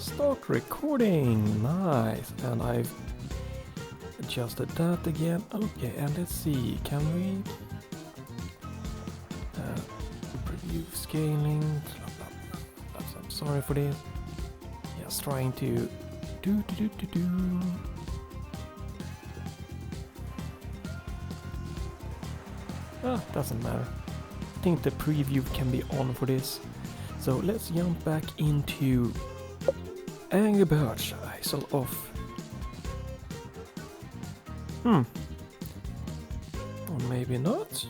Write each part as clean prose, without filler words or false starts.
Start recording, nice, and I've adjusted that again. Okay, and let's see, can we preview scaling? I'm sorry for this. Just trying to do. Doesn't matter. I think the preview can be on for this. So let's jump back into Angry Birds. ISO off. Or maybe not.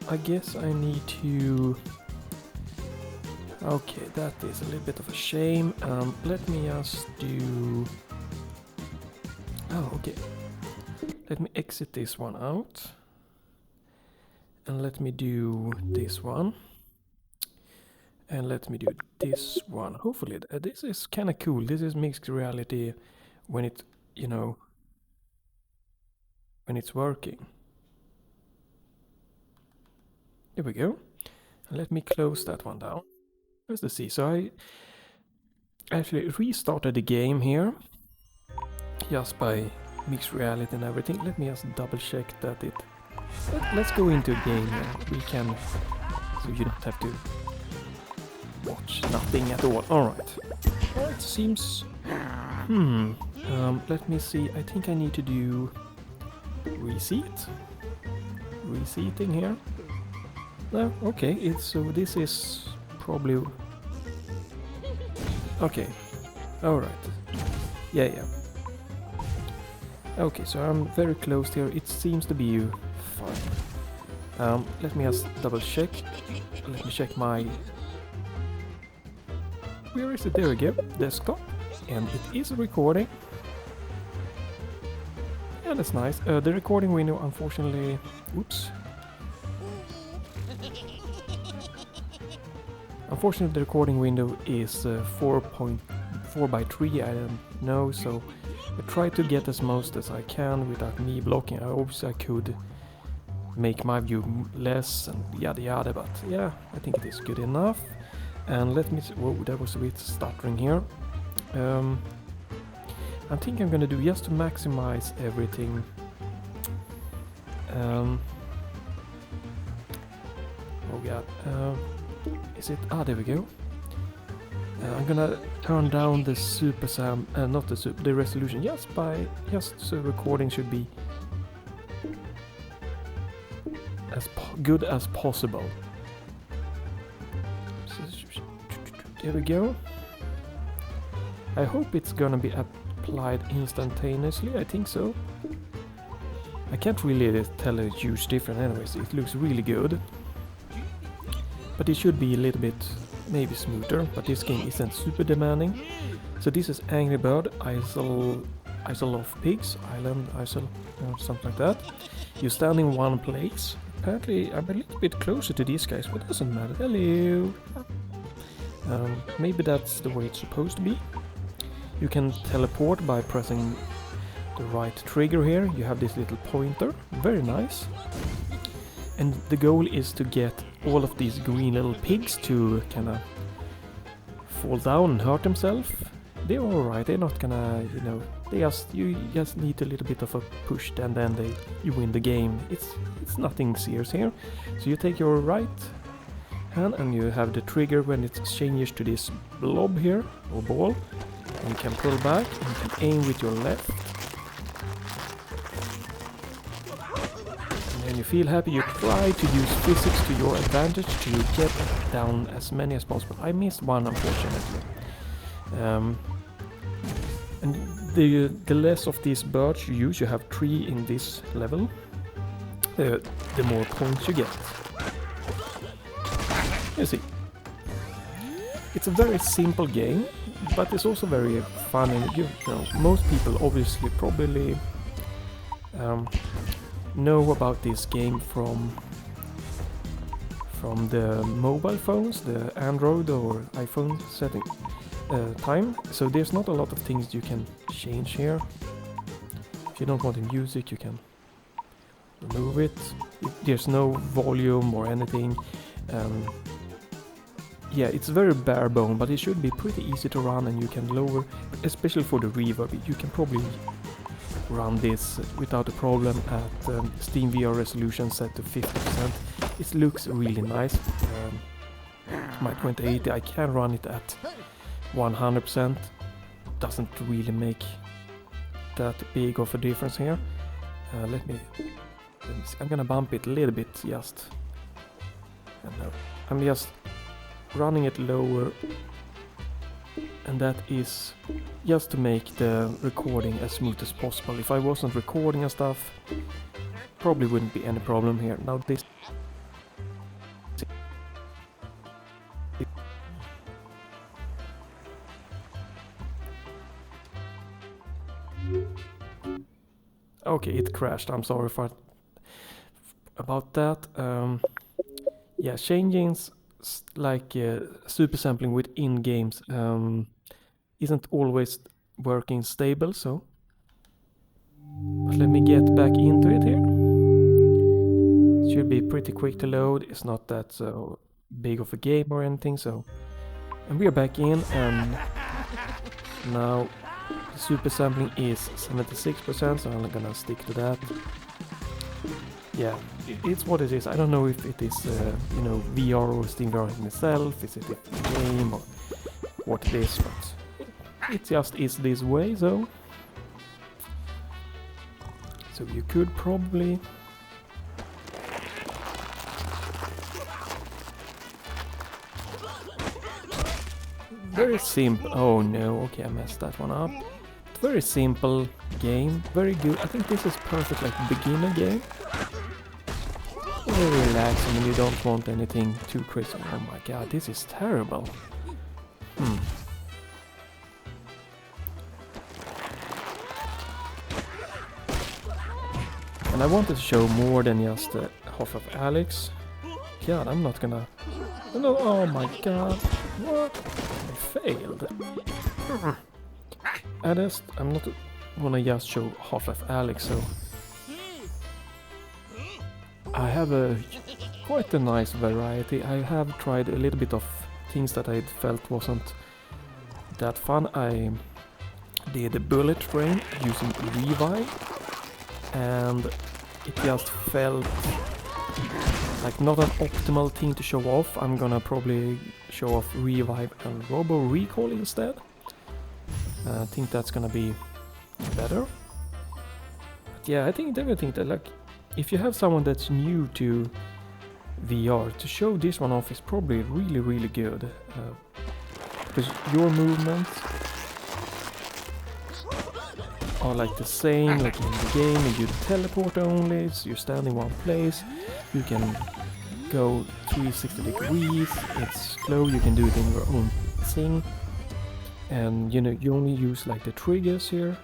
I guess I need to... Okay, that is a little bit of a shame. Let me just do... Oh, okay. Let me exit this one out. And let me do this one. And let me do this one. Hopefully, this is kind of cool. This is mixed reality when it, you know, when it's working. There we go. And let me close that one down. Where's the C? So I actually restarted the game here just by mixed reality and everything. Let me just double check that it... Let's go into a game and we can... So you don't have to watch nothing at all. Alright. It seems... let me see. I think I need to do... Reseat? Reseating here. No, okay. So this is probably... Okay. Alright. Yeah. Okay, so I'm very close here. It seems to be fine. Let me just double check. Let me check my... Where is it? There we go. Desktop. And it is recording. Yeah, that's nice. The recording window, unfortunately... Oops. Unfortunately, the recording window is 4.4 by 3. I don't know, so I try to get as most as I can without me blocking. Obviously, I could make my view less and yada, but yeah, I think it is good enough. And let me... Whoa, that was a bit stuttering here. I think I'm gonna do just to maximize everything. Oh god. Is it? Ah, there we go. I'm gonna turn down the super sam, not the resolution, just so recording should be as good as possible. There we go. I hope it's gonna be applied instantaneously. I think so. I can't really tell a huge difference anyways. It looks really good. But it should be a little bit maybe smoother, but this game isn't super demanding. So this is Angry Bird, Isle of Pigs, Island, Isle, something like that. You stand in one place. Apparently I'm a little bit closer to these guys, but it doesn't matter. Hello! Maybe that's the way it's supposed to be. You can teleport by pressing the right trigger here. You have this little pointer, very nice. And the goal is to get all of these green little pigs to kind of fall down and hurt themselves. They're alright, they're not gonna, you know, you just need a little bit of a push and then you win the game. It's nothing serious here. So you take your right hand and you have the trigger when it changes to this blob here, or ball. And you can pull back and you can aim with your left. When you feel happy, you try to use physics to your advantage to get down as many as possible. I missed one, unfortunately. And the less of these birds you use, you have 3 in this level, the more points you get. You see. It's a very simple game, but it's also very fun, and you know, most people obviously probably know about this game from the mobile phones, the Android or iPhone setting time. So there's not a lot of things you can change here. If you don't want the music, you can remove it. There's no volume or anything. yeah, it's very bare bone, but it should be pretty easy to run, and you can lower, especially for the reverb, you can probably run this without a problem at Steam VR resolution set to 50%. It looks really nice. My 2080, I can run it at 100%. Doesn't really make that big of a difference here. Let me see. I'm gonna bump it a little bit just. And I'm just running it lower, and that is just to make the recording as smooth as possible. If I wasn't recording and stuff, probably wouldn't be any problem here. Now this okay, it crashed. I'm sorry about that. Yeah, changing like super sampling within games isn't always working stable, so but let me get back into it here. It should be pretty quick to load. It's not that so big of a game or anything, so and we are back in, and now the super sampling is 76%, so I'm gonna stick to that. Yeah, it's what it is. I don't know if it is, you know, VR or Steam VR in itself, is it a game or what it is, but it just is this way, so you could probably very simple. Oh no, okay, I messed that one up. Very simple game, very good. I think this is perfect like beginner game. Very relaxing, and you don't want anything too crazy. Oh my god, this is terrible. And I wanted to show more than just half of Alex. God, I'm not gonna... No, oh my god. What? I failed. I'm not gonna just show half of Alex, so... I have quite a nice variety. I have tried a little bit of things that I felt wasn't that fun. I did a bullet train using Revive, and it just felt like not an optimal thing to show off. I'm gonna probably show off Revive and Robo Recall instead. I think that's gonna be better. But yeah, I think that like if you have someone that's new to VR, to show this one off is probably really good. Because your movements are like the same like in the game, and you teleport only, so you stand in one place, you can go 360 degrees, it's slow, you can do it in your own thing, and you know, you only use like the triggers here.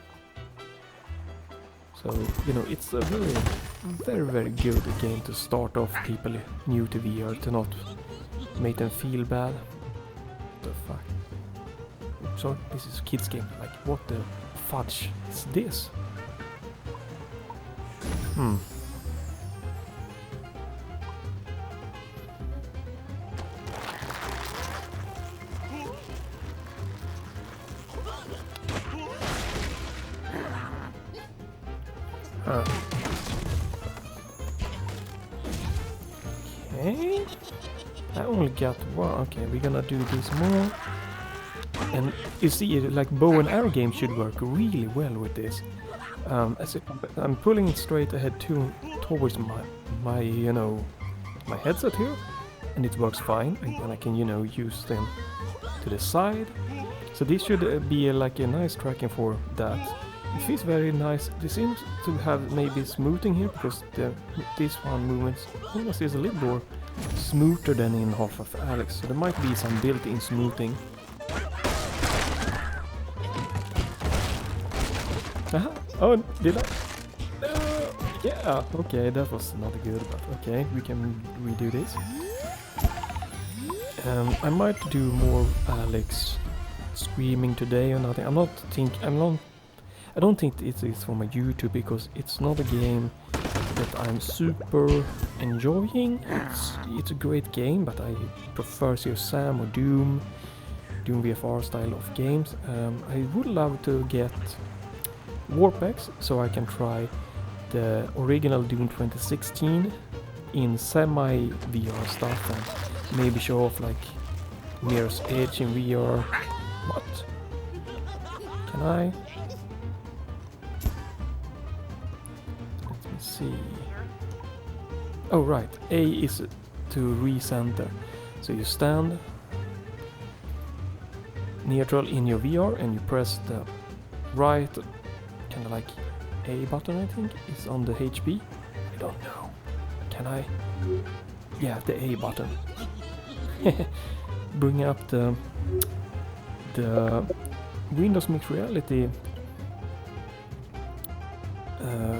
So, you know, it's a very good game to start off people new to VR, to not make them feel bad. What the fuck? Sorry, this is a kids game. Like, what the fudge is this? Okay, I only got one. Okay, we're gonna do this more. And you see, like bow and arrow games should work really well with this. As if I'm pulling it straight ahead towards my you know, my headset here, and it works fine. And I can, you know, use them to the side. So this should be like a nice tracking for that. It feels very nice. They seem to have maybe smoothing here, because this one movement almost is a little more smoother than in half of Alex. So there might be some built-in smoothing. Oh, did I? Yeah, okay, that was not good, but okay, we can redo this. I might do more Alex screaming today or nothing. I don't think it is for my YouTube, because it's not a game that I'm super enjoying. It's a great game, but I prefer Sam or Doom VFR style of games. I would love to get Warpex so I can try the original Doom 2016 in semi VR stuff and maybe show off like Mirror's Edge in VR. What? Can I? Let me see. Oh right, A is to recenter. So you stand neutral in your VR and you press the right, kind of like A button I think, is on the HP. I don't know. Can I? Yeah, the A button. Bring up the Windows Mixed Reality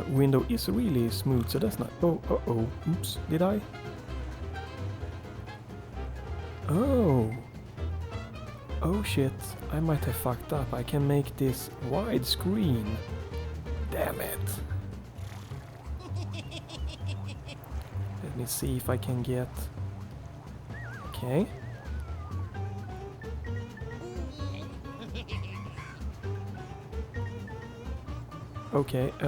window is really smooth, so that's not. Oh, oops, did I? Oh shit, I might have fucked up. I can make this widescreen. Damn it. Let me see if I can get... Okay. Okay, I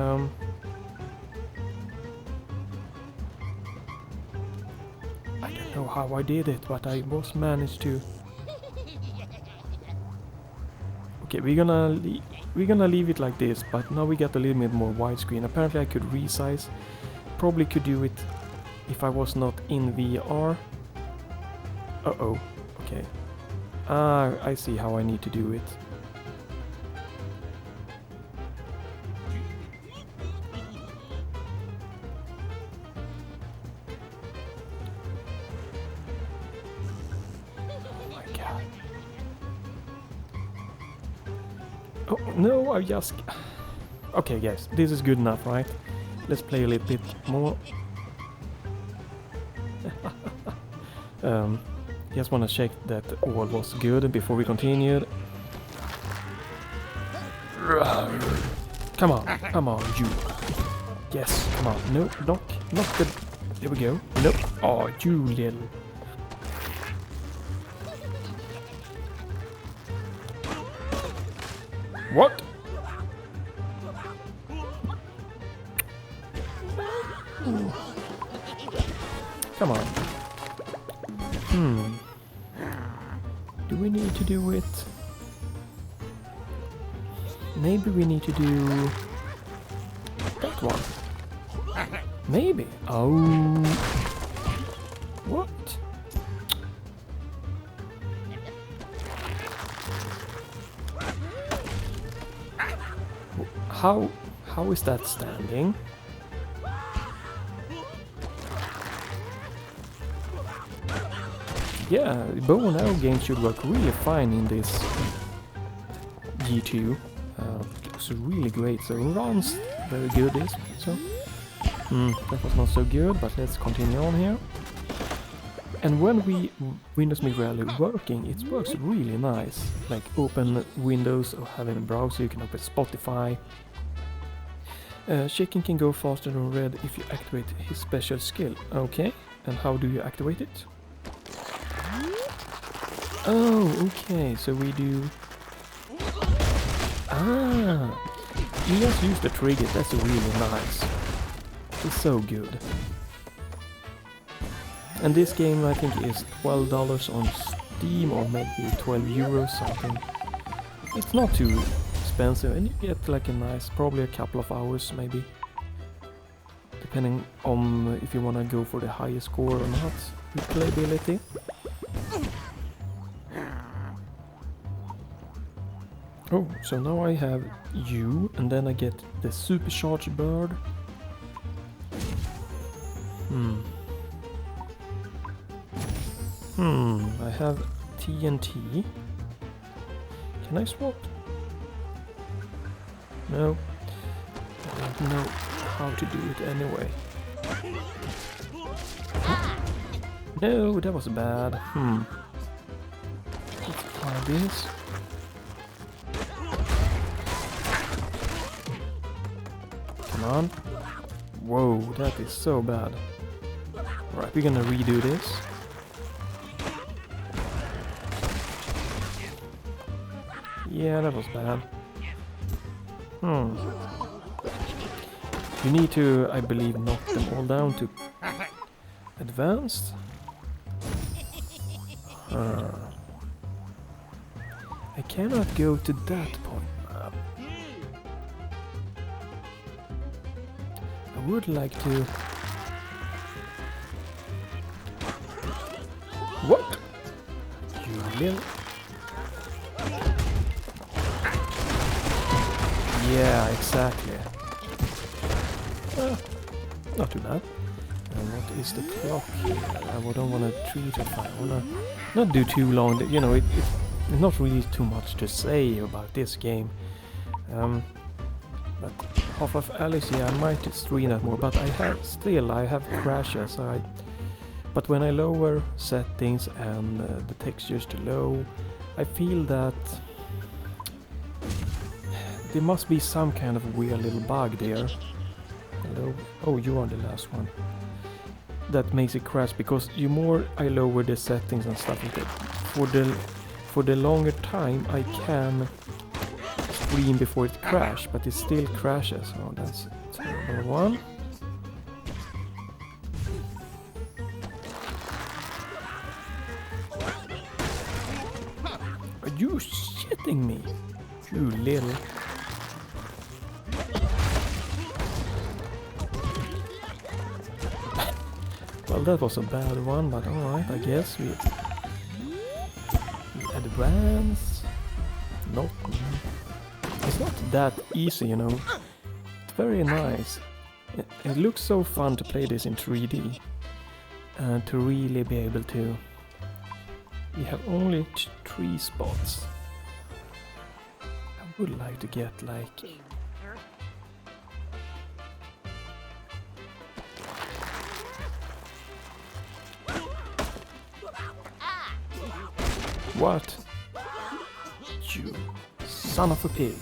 don't know how I did it, but I was managed to... Okay, we're gonna leave it like this, but now we got a little bit more widescreen. Apparently I could resize. Probably could do it if I was not in VR. Okay. I see how I need to do it. Oh no, I just... Okay guys, this is good enough, right? Let's play a little bit more. Just wanna check that all was good before we continued. Come on, you. Yes, come on. No, not the... There we go. Nope. Oh, you little... What? Come on. Do we need to do it? Maybe we need to do that one. Maybe. Oh. What? How is that standing? Yeah, bow and arrow games should work really fine in this G2. Looks really great, so runs very good this. So that was not so good, but let's continue on here. And when Windows Mixed Reality working, it works really nice. Like open Windows or having a browser, you can open Spotify. Shaking can go faster than red if you activate his special skill. Okay, and how do you activate it? Oh, okay, so we do... you just use the trigger, that's really nice. It's so good. And this game I think is $12 on Steam or maybe 12 euros something. It's not too expensive and you get like a nice, probably a couple of hours maybe. Depending on if you want to go for the highest score or not with playability. Oh, so now I have you and then I get the supercharged bird. I have TNT. Can I swap? No. I don't know how to do it anyway. No, that was bad. Let's try this. Come on. Whoa. that is so bad. Alright, we're gonna redo this. Yeah, that was bad. You need to, I believe, knock them all down to advanced. I cannot go to that point. I would like to... What? You little... Yeah, exactly. Not too bad. And what is the clock here? I don't want to treat it. I want to not do too long. You know, it's not really too much to say about this game. But Half of Alice, yeah, I might stream that more. But I have crashes. But when I lower settings and the textures to low, I feel that there must be some kind of weird little bug there. Hello? Oh, you are the last one. That makes it crash, because the more I lower the settings and stuff like that, for the longer time I can stream before it crashes, but it still crashes. Oh, that's a terrible one. Are you shitting me? You little... Well, that was a bad one, but alright, I guess we advance. Nope. It's not that easy, you know. It's very nice. It looks so fun to play this in 3D. And to really be able to... We have only 3 spots. I would like to get like... What? You son of a pig.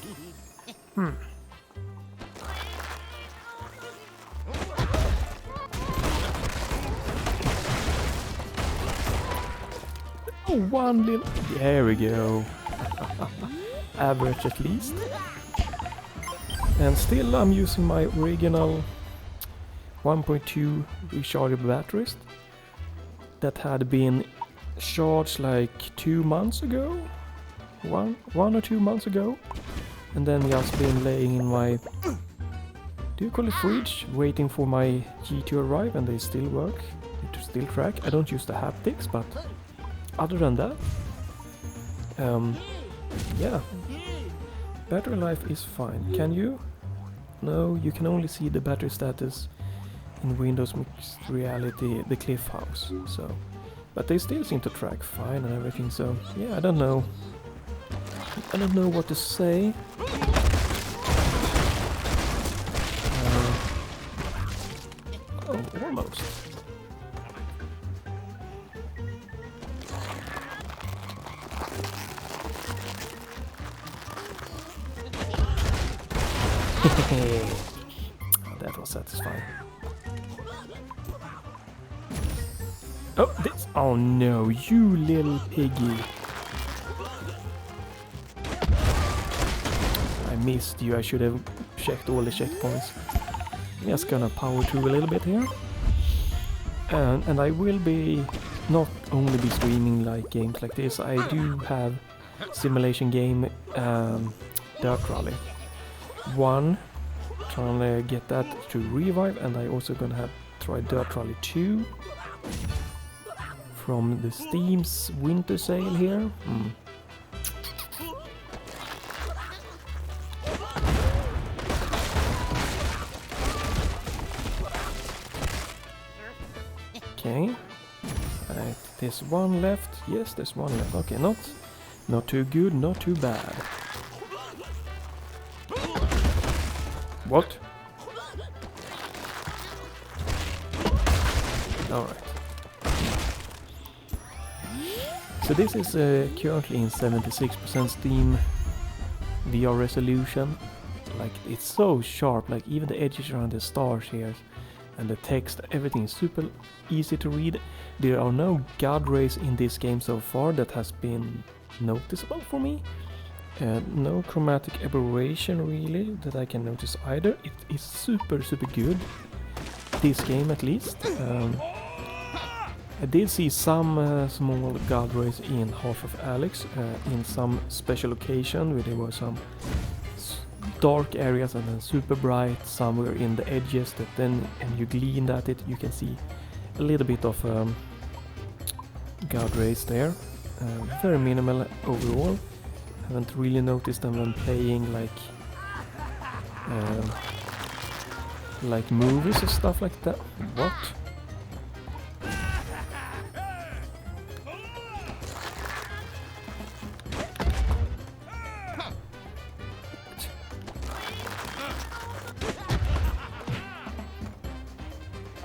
Oh, one little... There we go. Average at least. And still I'm using my original 1.2 rechargeable batteries that had been charged like 2 months ago, one or 2 months ago, and then just been laying in my, do you call it fridge, waiting for my G2 to arrive, and they still work, to still track. I don't use the haptics, but other than that, yeah, battery life is fine. Can you? No, you can only see the battery status in Windows Mixed Reality, the Cliff House, so. But they still seem to track fine and everything, so yeah, I don't know. I don't know what to say. Oh, almost. That was satisfying. Oh, this! Oh no, you little piggy! I missed you. I should have checked all the checkpoints. I'm just gonna power through a little bit here, and I will be not only be streaming like games like this. I do have simulation game Dirt Rally 1, trying to get that to revive, and I also gonna have try Dirt Rally 2. From the Steam's winter sale here. Okay. Right, there's one left. Yes, there's one left. Okay, not too good, not too bad. What? Alright. So this is currently in 76% Steam VR resolution. Like, it's so sharp, like even the edges around the stars here and the text, everything is super easy to read. There are no god rays in this game so far that has been noticeable for me. No chromatic aberration really that I can notice either. It is super good, this game at least. I did see some small god rays in Half-Life Alyx in some special occasion where there were some dark areas and then super bright somewhere in the edges that then, and you gleaned at it, you can see a little bit of god rays there. Very minimal overall. Haven't really noticed them when playing like movies or stuff like that. What?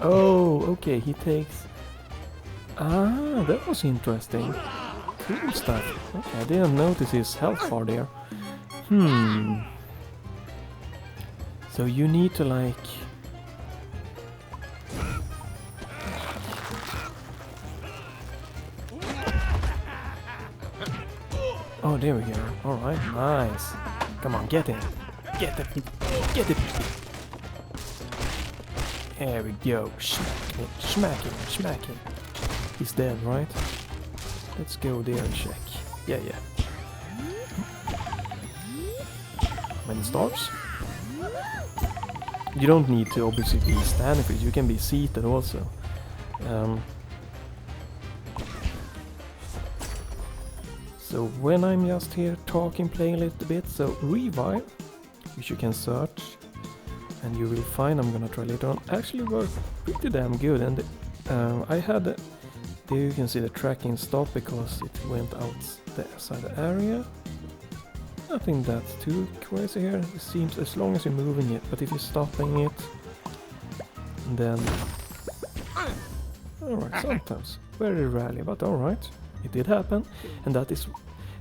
Oh, okay, he takes... Ah, that was interesting. Cool stuff. Okay, I didn't notice his health bar there. So you need to like... Oh, there we go. Alright, nice. Come on, get him. Get it. Get it. There we go. Smack him. He's dead, right? Let's go there and check. Yeah. Many stars? You don't need to obviously be standing for it, you can be seated also. So when I'm just here talking, playing a little bit, so revive, which you can search, and you will find, I'm gonna try later on, actually work pretty damn good. And I had, there you can see the tracking stop because it went outside the area. Nothing that's too crazy here, it seems, as long as you're moving it, but if you're stopping it, then... Alright, sometimes, very rarely, but alright, it did happen, and that is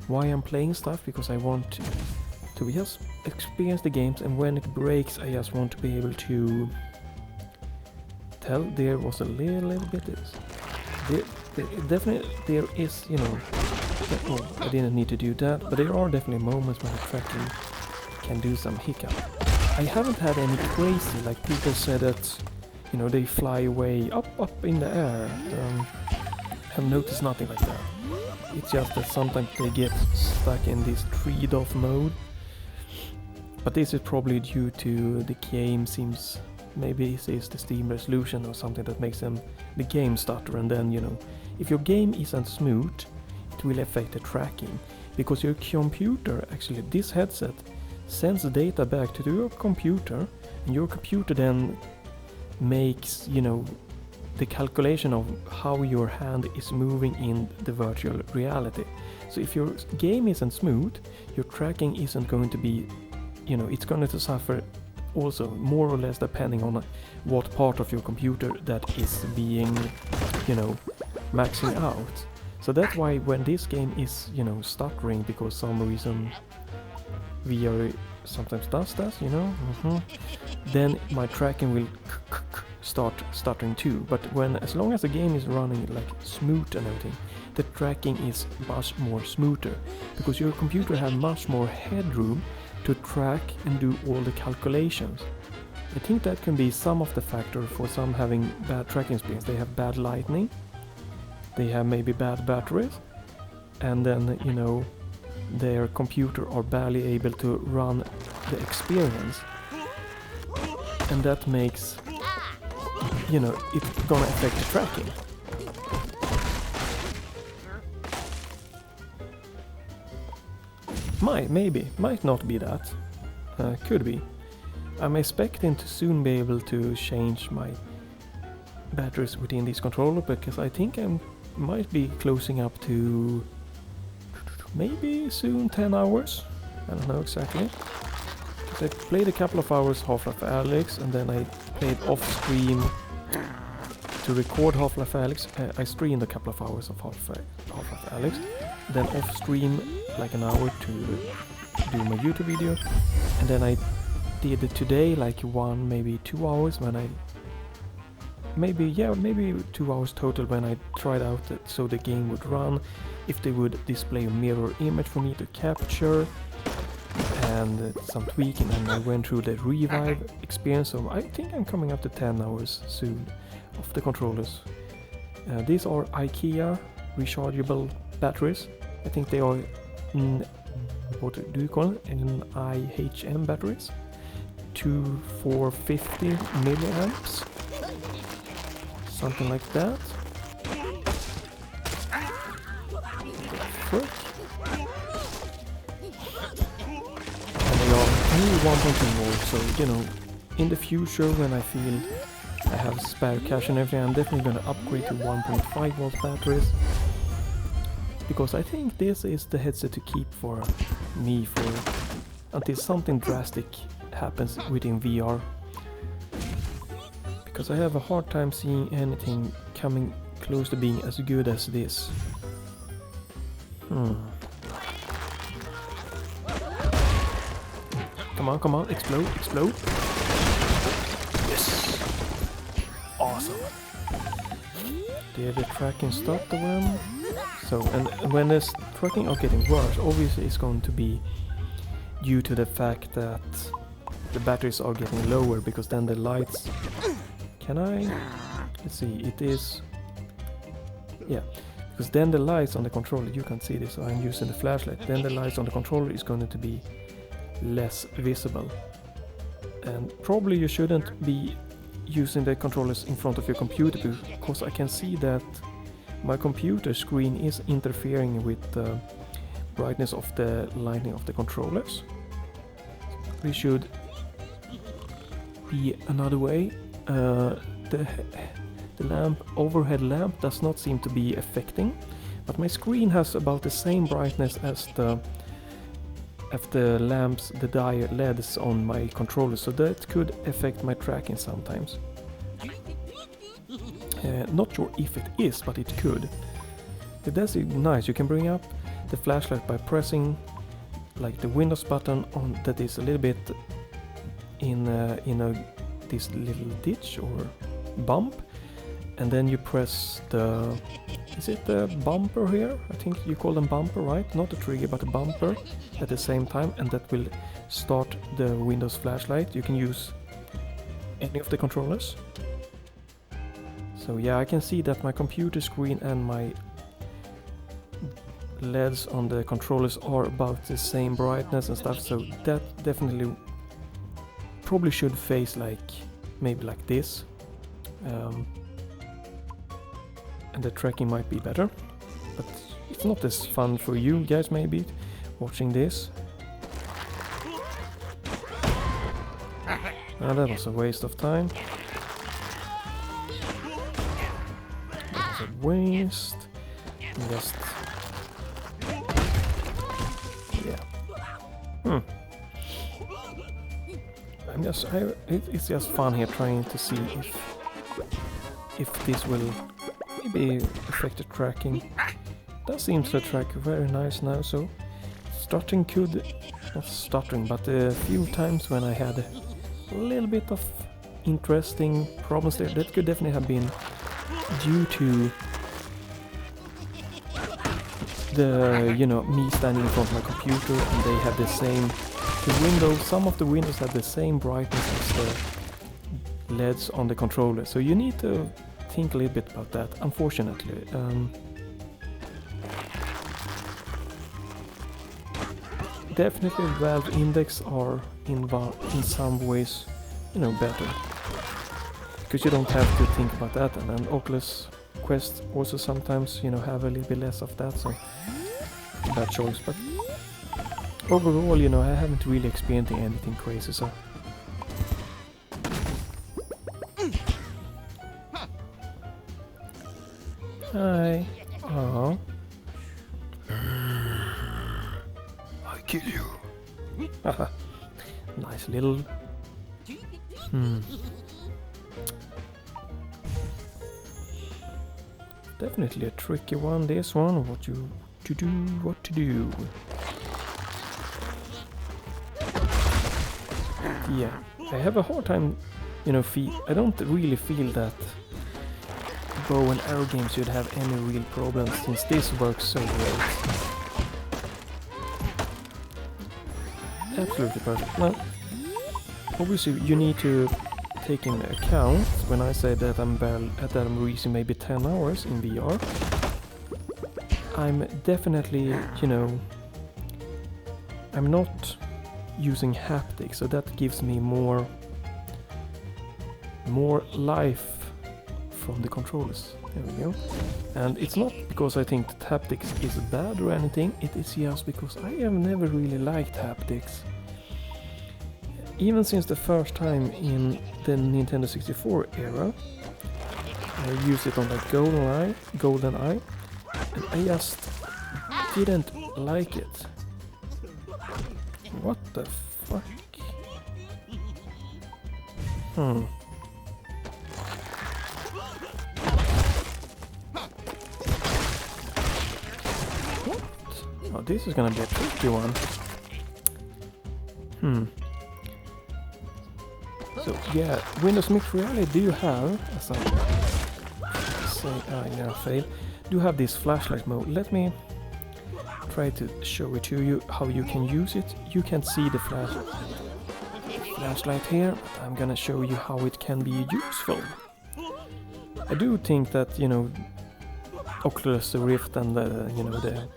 why I'm playing stuff, because I want to just experience the games, and when it breaks I just want to be able to tell. There was a little bit definitely there is, you know, oh, I didn't need to do that, but there are definitely moments when the tracking can do some hiccup. I haven't had any crazy, like people said that, you know, they fly away up in the air. I've noticed nothing like that. It's just that sometimes they get stuck in this trade-off mode. But this is probably due to the game seems, maybe this is the Steam resolution or something that makes the game stutter, and then, you know, if your game isn't smooth, it will affect the tracking, because your computer, actually this headset, sends the data back to your computer, and your computer then makes, you know, the calculation of how your hand is moving in the virtual reality. So if your game isn't smooth, your tracking isn't going to be, you know, it's going to suffer also, more or less, depending on what part of your computer that is being, you know, maxing out. So that's why when this game is, you know, stuttering because some reason VR sometimes does that, you know, then my tracking will start stuttering too. But when, as long as the game is running like smooth and everything, the tracking is much more smoother, because your computer has much more headroom to track and do all the calculations. I think that can be some of the factor for some having bad tracking experience. They have bad lighting, they have maybe bad batteries, and then, you know, their computer are barely able to run the experience, and that makes, you know, it's gonna affect the tracking. Might not be that. Could be. I'm expecting to soon be able to change my batteries within this controller, because I think I might be closing up to maybe soon 10 hours. I don't know exactly. I played a couple of hours Half-Life Alyx, and then I played off-stream to record Half-Life Alyx. I streamed a couple of hours of Half-Life Alyx, then off-stream like an hour to do my YouTube video, and then I did today like 1, maybe 2 hours when I maybe 2 hours total when I tried out it so the game would run, if they would display a mirror image for me to capture, and some tweaking, and I went through the revive experience, so I think I'm coming up to 10 hours soon of the controllers. These are IKEA rechargeable batteries. I think they are what do you call it? NIHM batteries. 450 milliamps. Something like that. Frick. And they are only 1.2 volts, so you know, in the future when I feel I have spare cash and everything, I'm definitely gonna upgrade to 1.5 volt batteries. Because I think this is the headset to keep for me until something drastic happens within VR. Because I have a hard time seeing anything coming close to being as good as this. Come on, explode. Yes! Awesome. Did the tracking stop the one? So, and when this tracking are getting worse, obviously it's going to be due to the fact that the batteries are getting lower, because then the lights... Let's see, it is... Yeah, because then the lights on the controller, you can see this, so I'm using the flashlight, then the lights on the controller is going to be less visible. And probably you shouldn't be using the controllers in front of your computer, because I can see that my computer screen is interfering with the brightness of the lighting of the controllers. We should be another way. The overhead lamp does not seem to be affecting, but my screen has about the same brightness as the lamps, the diode LEDs on my controller, so that could affect my tracking sometimes. Not sure if it is, but it could. That's nice. You can bring up the flashlight by pressing like the Windows button on that is a little bit in this little ditch or bump, and then you press the... Is it the bumper here? I think you call them bumper, right? Not a trigger, but a bumper at the same time, and that will start the Windows flashlight. You can use any of the controllers. So yeah, I can see that my computer screen and my LEDs on the controllers are about the same brightness and stuff, so that definitely probably should face like maybe like this. And the tracking might be better, but it's not as fun for you guys maybe watching this. That was a waste of time. That was a waste. Just... yeah. It's just fun here trying to see if this will maybe affect the tracking. That seems to track very nice now, so stuttering could... not stuttering, but a few times when I had a little bit of interesting problems there, that could definitely have been due to the, you know, me standing in front of my computer and they have the same... some of the windows have the same brightness as the LEDs on the controller, so you need to think a little bit about that, unfortunately. Definitely Valve Index are in some ways, you know, better, because you don't have to think about that, and then Oculus Quest also sometimes, you know, have a little bit less of that, so bad choice. But overall, you know, I haven't really experienced anything crazy, so... Hi. Oh. I kill you. Haha. Nice little... Definitely a tricky one, this one. What to do. Yeah, I have a hard time, you know, I don't really feel that bow and arrow games you'd have any real problems, since this works so great. Absolutely perfect. Now, obviously you need to take into account when I say that I'm using maybe 10 hours in VR. I'm definitely, you know, I'm not using haptics, so that gives me more life from the controllers. There we go. And it's not because I think that haptics is bad or anything, it is just because I have never really liked haptics. Even since the first time in the Nintendo 64 era, I used it on like GoldenEye, and I just didn't like it. What the fuck? What? Oh, this is gonna be a tricky one. So yeah, Windows Mixed Reality do have, as I say, fail, do have this flashlight mode. Let me try to show it to you how you can use it. You can see the flashlight here, but I'm gonna show you how it can be useful. I do think that, you know, Oculus Rift and you know, the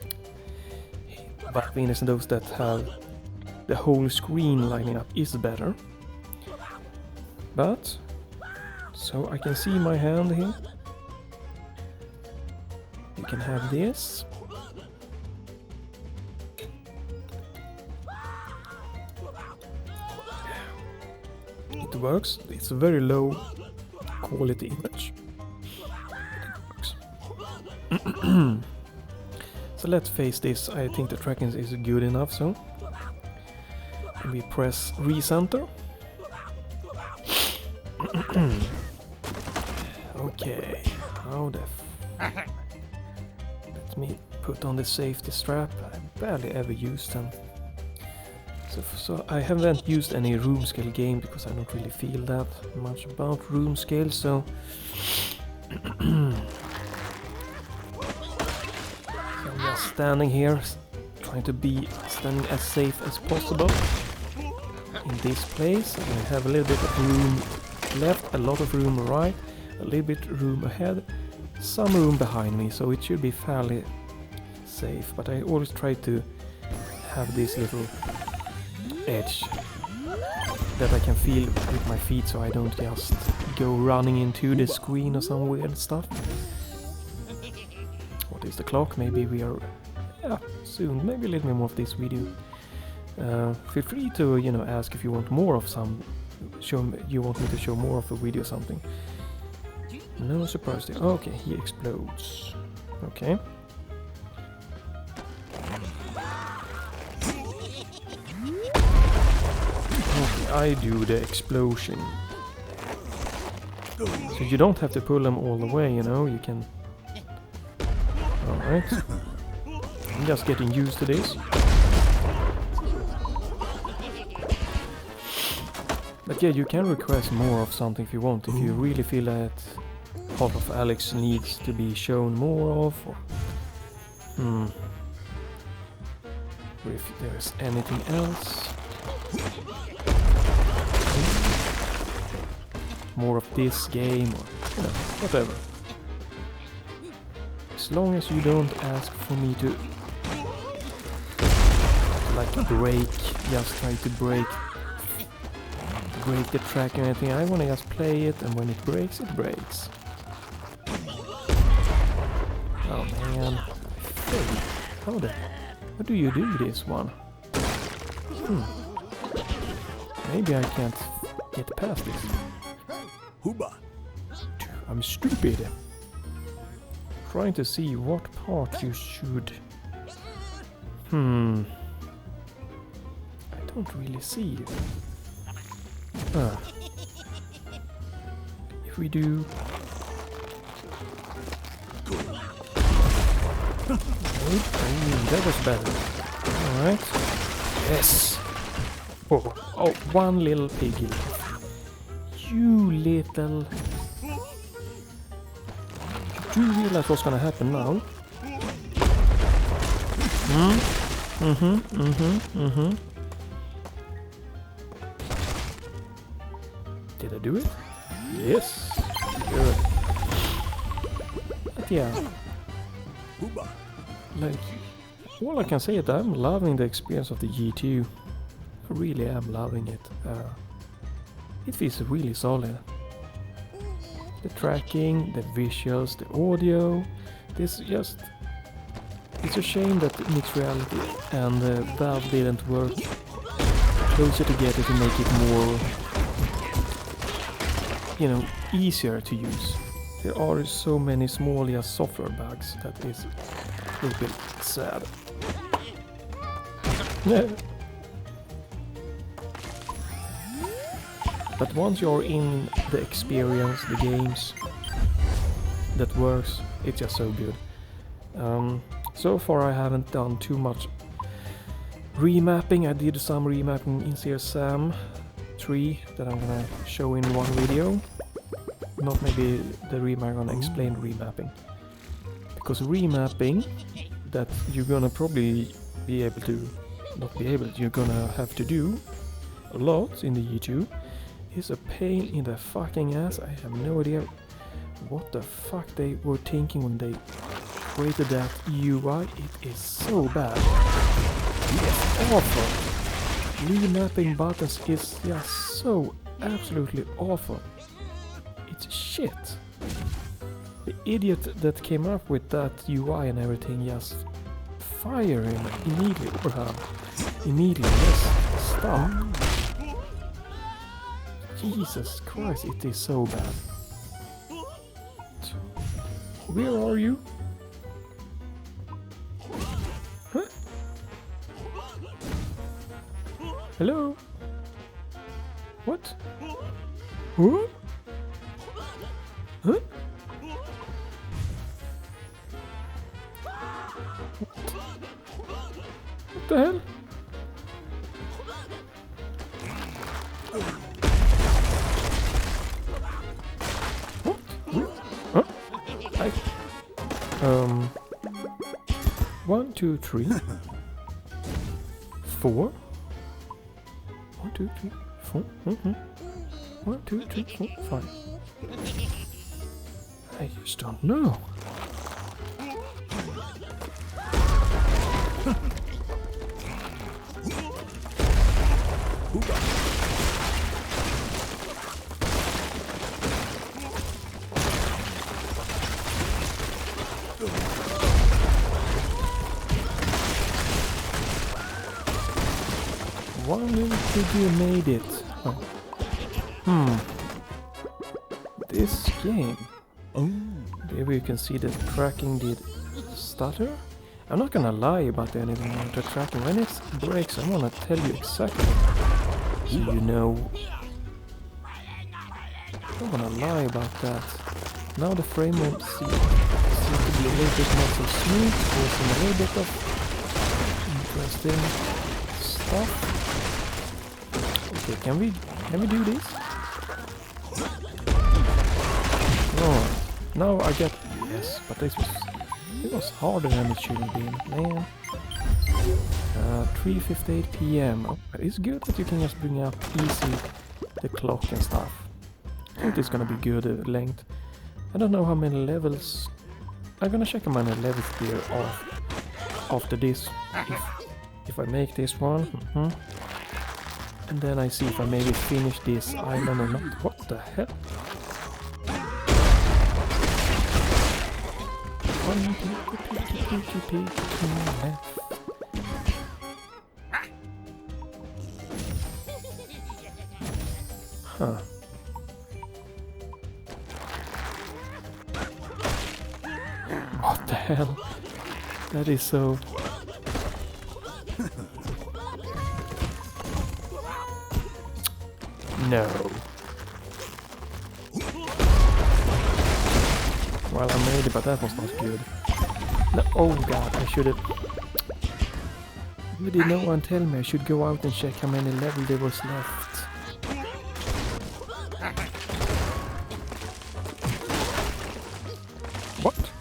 Valve and those that have the whole screen lining up is better. But, so I can see my hand here. You can have this. It works. It's a very low quality image. It works. So let's face this. I think the tracking is good enough. So we press recenter. Okay, how the let me put on the safety strap. I barely ever use them. So I haven't used any room scale game because I don't really feel that much about room scale, so I'm just standing here, trying to be standing as safe as possible in this place. I have a little bit of room left, a lot of room right, a little bit room ahead, some room behind me, so it should be fairly safe. But I always try to have this little edge that I can feel with my feet, so I don't just go running into the screen or some weird stuff. What is the clock? Maybe we are soon, maybe a little bit more of this video. Feel free to, you know, ask if you want more of some. You want me to show more of a video or something. No surprise there. Okay, he explodes. Okay. Okay, I do the explosion. So you don't have to pull them all the way, you know, you can... Alright. I'm just getting used to this. But yeah, you can request more of something if you want, if you really feel that Half of Alex needs to be shown more of, or if there's anything else. More of this game, or you know, whatever. As long as you don't ask for me to like break, just try to break the track or anything. I wanna just play it, and when it breaks, it breaks. Oh man. Hey, how do you do this one? Maybe I can't get past this. I'm stupid. Trying to see what part you should... I don't really see it. If we do... that was better. Alright. Yes! Oh, one little piggy. You little... do realize what's gonna happen now. Did I do it? Yes. Good. But yeah. Like, all I can say is that I'm loving the experience of the G2. I really am loving it. It feels really solid. The tracking, the visuals, the audio. This just... It's a shame that Mixed Reality and Valve didn't work closer together to make it more, you know, easier to use. There are so many small software bugs that is a little bit sad. But once you're in the experience, the games that works, it's just so good. So far I haven't done too much remapping. I did some remapping in CSM 3 that I'm gonna show in one video. Not maybe the I'm gonna explain remapping. Because remapping that you're gonna probably be able to, you're gonna have to do a lot in the G2 is a pain in the fucking ass. I have no idea what the fuck they were thinking when they created that UI. It is so bad. It's awful. Remapping buttons is just so absolutely awful. It's shit. The idiot that came up with that UI and everything just fire him immediately, or her immediately. Just stop. Jesus Christ, it is so bad. Where are you? Huh? Hello? What? Huh? Huh? What the hell? What? Huh? 1, 2, 3, 4. 1, 2, 3, 4. 1, 2, 3, 4, 5. I just don't know. Why did you made it? Oh. This game. Oh, there you can see the tracking did stutter. I'm not gonna lie about anything about the tracking. When it breaks, I'm gonna tell you exactly, so you know. I'm not gonna lie about that. Now the frame rate seems to be a little bit not so smooth, causing a little bit of interesting stuff. Okay, can we do this? No. Now I get yes, but it was harder than it should have been, man. 3:58 PM. Oh, it's good that you can just bring up easy the clock and stuff. I think it's gonna be good length. I don't know how many levels. I'm gonna check how many levels there are after this. If I make this one, and then I see if I maybe finish this island or not. What the hell? Huh. What the hell? That is so... No. Well, I made it, but that was not good. No, oh god, I should have... Why did no one tell me I should go out and check how many levels there was left? What?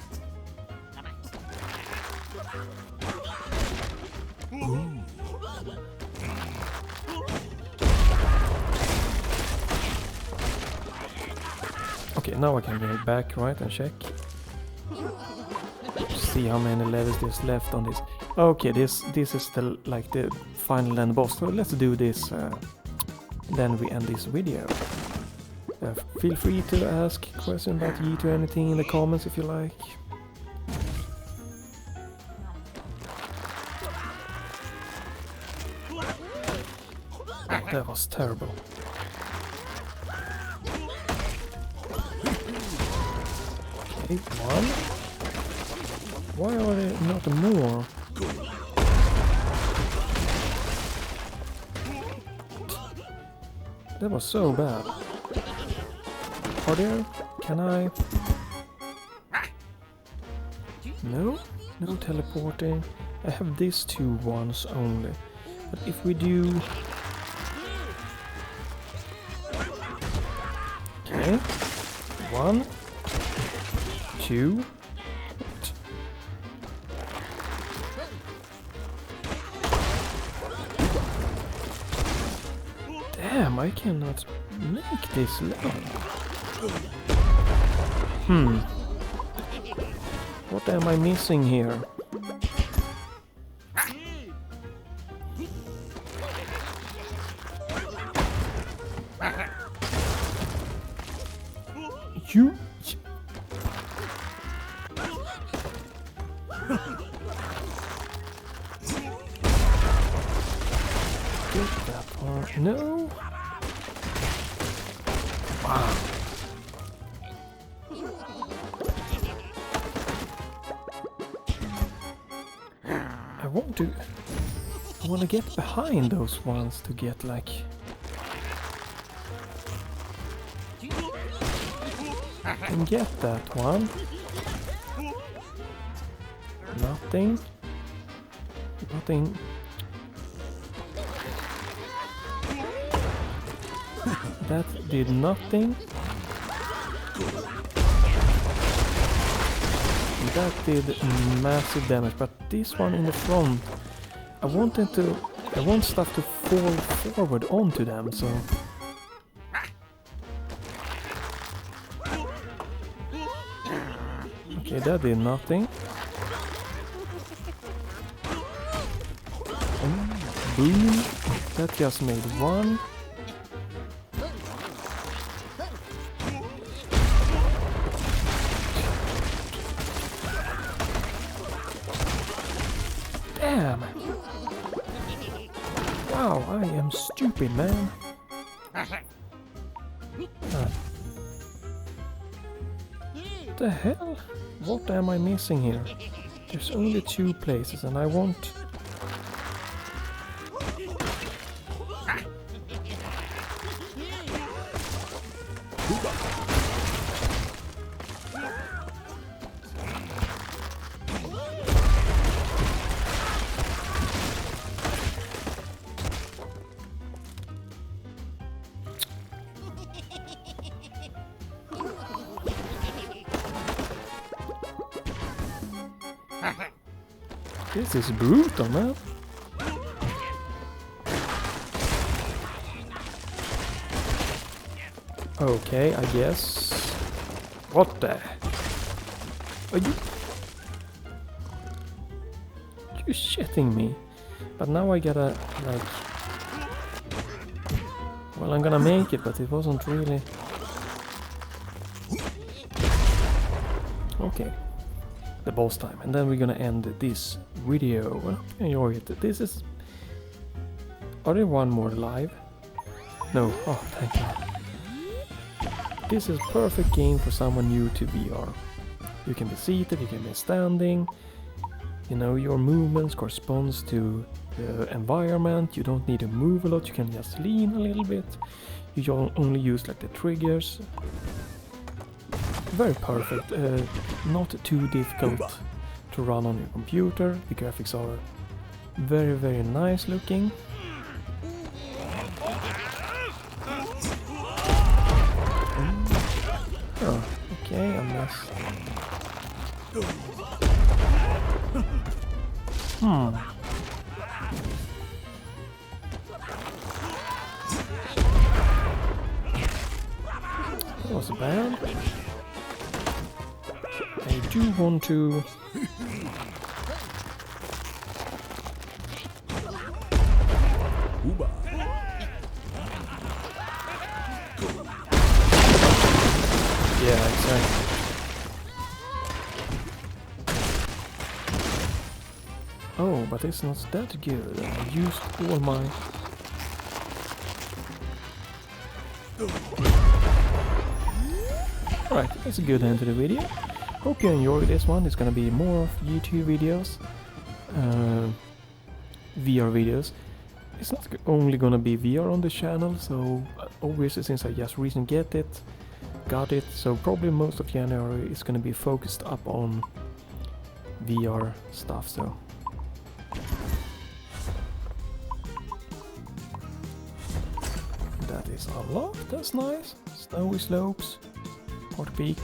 now I can get back, right, and check. See how many levels there's left on this. Okay, this is the like the final end boss. So let's do this. Then we end this video. Feel free to ask questions about G2 or anything in the comments if you like. That was terrible. Okay, one. Why are there not more? That was so bad. Are there? Can I? No? No teleporting. I have these two ones only. But if we do... Okay. 1, 2. Damn, I cannot make this long. What am I missing here? You... Get that part. No! Wow. I want to get behind those ones to get like... And get that one. Nothing. Nothing. That did nothing. That did massive damage, but this one in the front, I want stuff to fall forward onto them, so... Okay, that did nothing. Boom! That just made one. Damn! Wow, I am stupid, man. What the hell? What am I missing here? There's only 2 places and I want... This is brutal, man. Okay, I guess. What the? Are you shitting me? But now I gotta, like... Well, I'm gonna make it, but it wasn't really... Okay. The boss time, and then we're gonna end this video. Well, enjoy it. This is... Are there one more live? No. Oh, thank you. This is perfect game for someone new to VR. You can be seated, you can be standing. You know, your movements corresponds to the environment. You don't need to move a lot, you can just lean a little bit. You only use like the triggers. Very perfect, not too difficult to run on your computer. The graphics are very, very nice looking. Oh, okay, I missed. That was bad. do want to... Yeah, exactly. Oh, but it's not that good. I used all my... Alright, that's a good end to the video. Hope you enjoyed this one. It's gonna be more of YouTube videos, VR videos. It's not only gonna be VR on the channel, so obviously since I just recently got it, so probably most of January is gonna be focused up on VR stuff, so. That is unlocked, that's nice. Snowy slopes, part peak.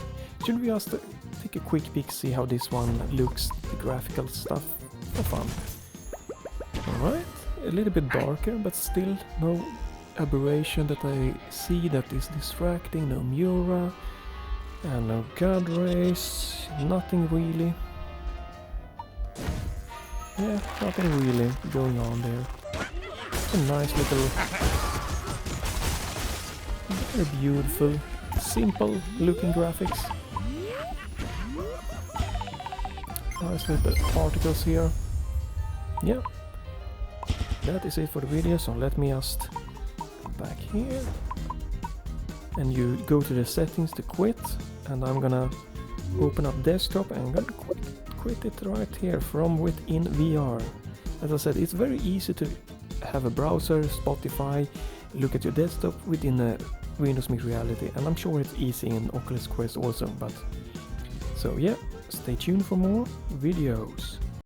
Should we just take a quick peek, see how this one looks, the graphical stuff, for fun. Alright, a little bit darker, but still no aberration that I see that is distracting, no Mura, and no God rays, nothing really. Yeah, nothing really going on there. It's a nice little, very beautiful, simple looking graphics. Nice little particles here. Yeah, that is it for the video, so let me just go back here. And you go to the settings to quit, and I'm gonna open up desktop and I'm gonna quit it right here from within VR. As I said, it's very easy to have a browser, Spotify, look at your desktop within a Windows Mixed Reality, and I'm sure it's easy in Oculus Quest also, but so yeah, stay tuned for more videos.